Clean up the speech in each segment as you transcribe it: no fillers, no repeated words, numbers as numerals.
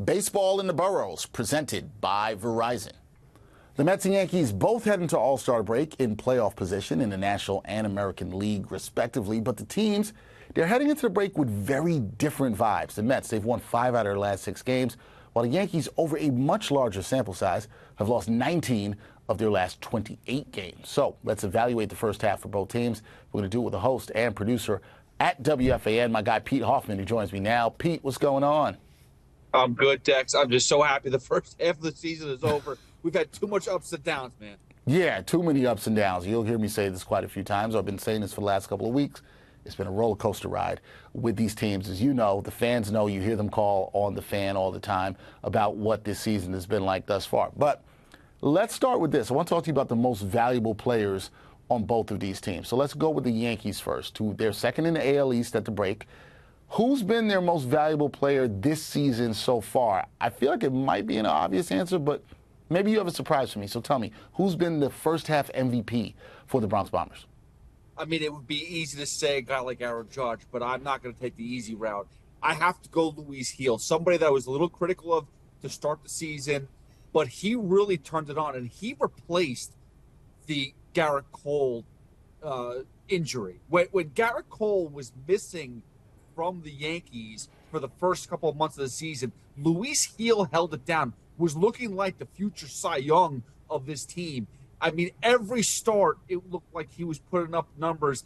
Baseball in the Boroughs, presented by Verizon. The Mets and Yankees both head into All-Star break in playoff position in the National and American League, respectively. But the teams, they're heading into the break with very different vibes. The Mets, they've won 5 out of their last 6 games, while the Yankees, over a much larger sample size, have lost 19 of their last 28 games. So let's evaluate the first half for both teams. We're going to do it with the host and producer at WFAN, my guy Pete Hoffman, who joins me now. Pete, what's going on? I'm good, Dex. I'm just so happy the first half of the season is over. We've had too much ups and downs, man. Yeah, too many ups and downs. You'll hear me say this quite a few times. I've been saying this for the last couple of weeks. It's been a roller coaster ride with these teams. As you know, the fans know, you hear them call on the fan all the time about what this season has been like thus far. But let's start with this. I want to talk to you about the most valuable players on both of these teams. So let's go with the Yankees first. They're second in the AL East at the break. Who's been their most valuable player this season so far? I feel like it might be an obvious answer, but maybe you have a surprise for me. So tell me, who's been the first half MVP for the Bronx Bombers? I mean, it would be easy to say a guy like Aaron Judge, but I'm not going to take the easy route. I have to go Luis Gil, somebody that I was a little critical of to start the season, but he really turned it on, and he replaced the Garrett Cole injury. When Garrett Cole was missing from the Yankees for the first couple of months of the season, Luis Gil held it down, was looking like the future Cy Young of this team. I mean, every start, it looked like he was putting up numbers.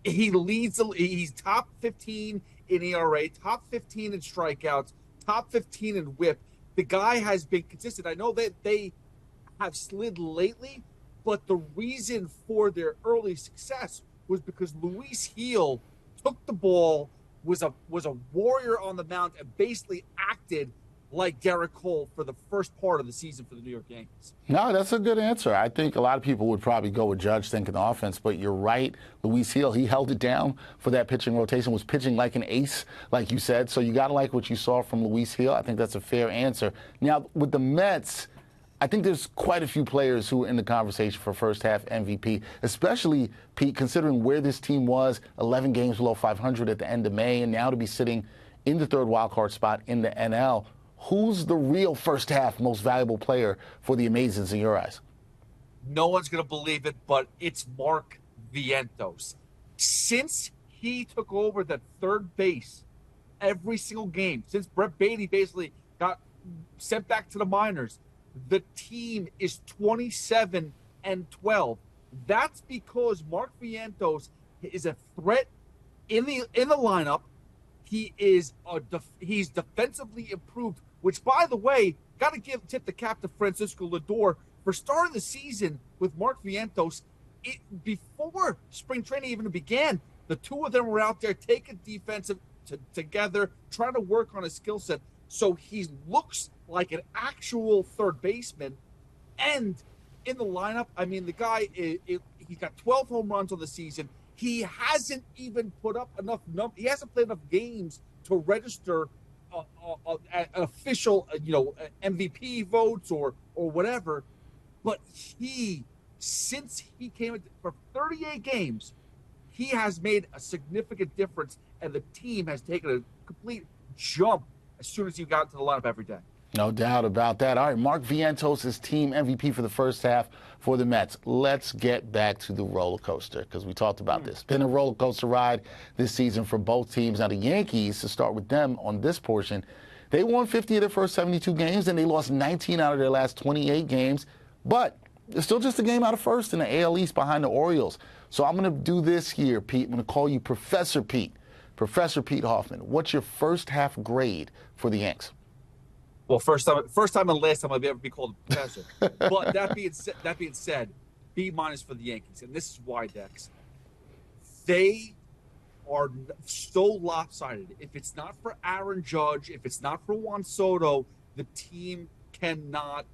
He's top 15 in ERA, top 15 in strikeouts, top 15 in WHIP. The guy has been consistent. I know that they have slid lately, but the reason for their early success was because Luis Gil took the ball, was a warrior on the mound, and basically acted like Garrett Cole for the first part of the season for the New York Yankees. No, that's a good answer. I think a lot of people would probably go with Judge thinking offense, but you're right. Luis Gil, he held it down for that pitching rotation, was pitching like an ace, like you said. So you got to like what you saw from Luis Gil. I think that's a fair answer. Now, with the Mets, I think there's quite a few players who are in the conversation for first half MVP, especially, Pete, considering where this team was, 11 games below 500 at the end of May, and now to be sitting in the third wildcard spot in the NL. Who's the real first half most valuable player for the Amazons in your eyes? No one's going to believe it, but it's Mark Vientos. Since he took over the third base every single game, since Brett Beatty basically got sent back to the minors, the team is 27-12. That's because Mark Vientos is a threat in the lineup. He's defensively improved, which, by the way, got to tip the cap to Francisco Lindor for starting the season with Mark Vientos. Before spring training even began, the two of them were out there taking defensive together, trying to work on his skill set. So he looks like an actual third baseman. And in the lineup, I mean, the guy, he's got 12 home runs on the season. He hasn't even put up enough he hasn't played enough games to register official, MVP votes or whatever. But since he came in for 38 games, he has made a significant difference, and the team has taken a complete jump as soon as he got into the lineup every day. No doubt about that. All right, Mark Vientos is team MVP for the first half for the Mets. Let's get back to the roller coaster, because we talked about this. Been a roller coaster ride this season for both teams. Now, the Yankees, to start with them on this portion, they won 50 of their first 72 games, and they lost 19 out of their last 28 games. But they're still just a game out of first in the AL East behind the Orioles. So I'm going to do this here, Pete. I'm going to call you Professor Pete. Professor Pete Hoffman, what's your first half grade for the Yanks? Well, first time and last time I'll ever be called a professor. But that being said, B- for the Yankees, and this is why, Dex. They are so lopsided. If it's not for Aaron Judge, if it's not for Juan Soto, the team cannot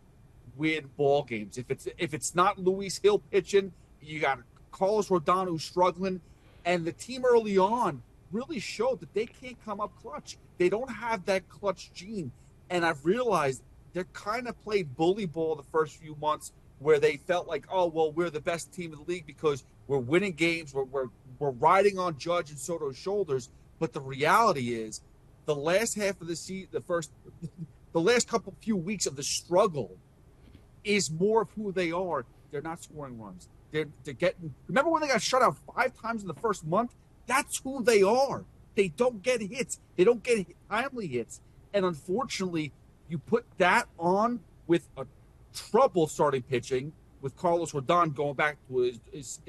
win ball games. If it's not Luis Gil pitching, you got Carlos Rodon who's struggling, and the team early on really showed that they can't come up clutch. They don't have that clutch gene. And I've realized they're kind of played bully ball the first few months, where they felt like, oh, well, we're the best team in the league because we're winning games, we're riding on Judge and Soto's shoulders. But the reality is, the last half of the season, the the last few weeks of the struggle is more of who they are. They're not scoring runs. They're getting. Remember when they got shut out 5 times in the first month? That's who they are. They don't get hits. They don't get timely hits. And unfortunately, you put that on with a trouble starting pitching, with Carlos Rodon going back to his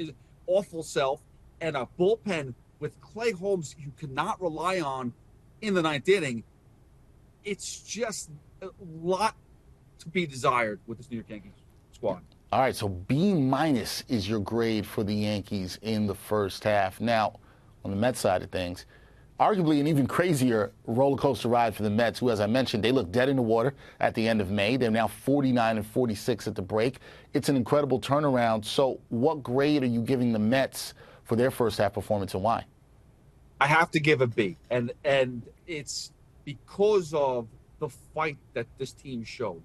awful self, and a bullpen with Clay Holmes you cannot rely on in the 9th inning. It's just a lot to be desired with this New York Yankees squad. All right, so B- is your grade for the Yankees in the first half. Now, on the Mets side of things, arguably an even crazier roller coaster ride for the Mets, who, as I mentioned, they look dead in the water at the end of May. They're now 49-46 at the break. It's an incredible turnaround. So what grade are you giving the Mets for their first half performance, and why? I have to give a B, and it's because of the fight that this team showed.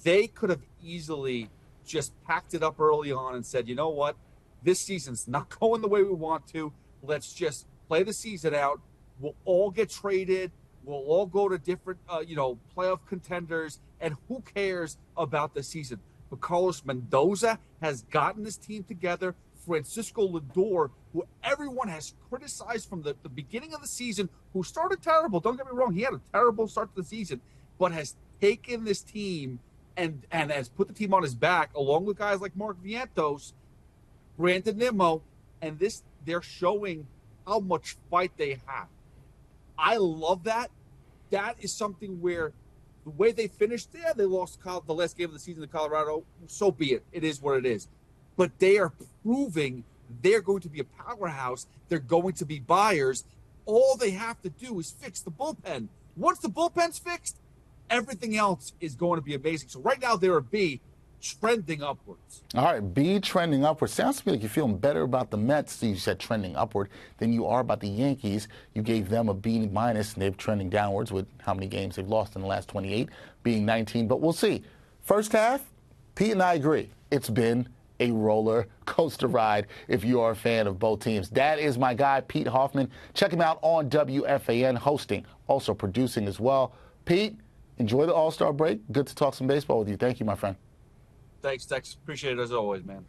They could have easily just packed it up early on and said, you know what, this season's not going the way we want to. Let's just play the season out. We'll all get traded. We'll all go to different, playoff contenders, and who cares about the season? But Carlos Mendoza has gotten this team together. Francisco Lindor, who everyone has criticized from the beginning of the season, who started terrible. Don't get me wrong, he had a terrible start to the season, but has taken this team and has put the team on his back, along with guys like Mark Vientos, Brandon Nimmo, and they're showing how much fight they have. I love that. That is something where the way they finished, they lost the last game of the season to Colorado. So be it. It is what it is. But they are proving they're going to be a powerhouse. They're going to be buyers. All they have to do is fix the bullpen. Once the bullpen's fixed, everything else is going to be amazing. So right now they're a B, trending upwards. All right, B, trending upward. Sounds to me like you're feeling better about the Mets, you said trending upward, than you are about the Yankees. You gave them a B-, and they're trending downwards with how many games they've lost in the last 28, being 19. But we'll see. First half, Pete and I agree. It's been a roller coaster ride if you are a fan of both teams. That is my guy, Pete Hoffman. Check him out on WFAN, hosting, also producing as well. Pete, enjoy the All-Star break. Good to talk some baseball with you. Thank you, my friend. Thanks, Dex. Appreciate it as always, man.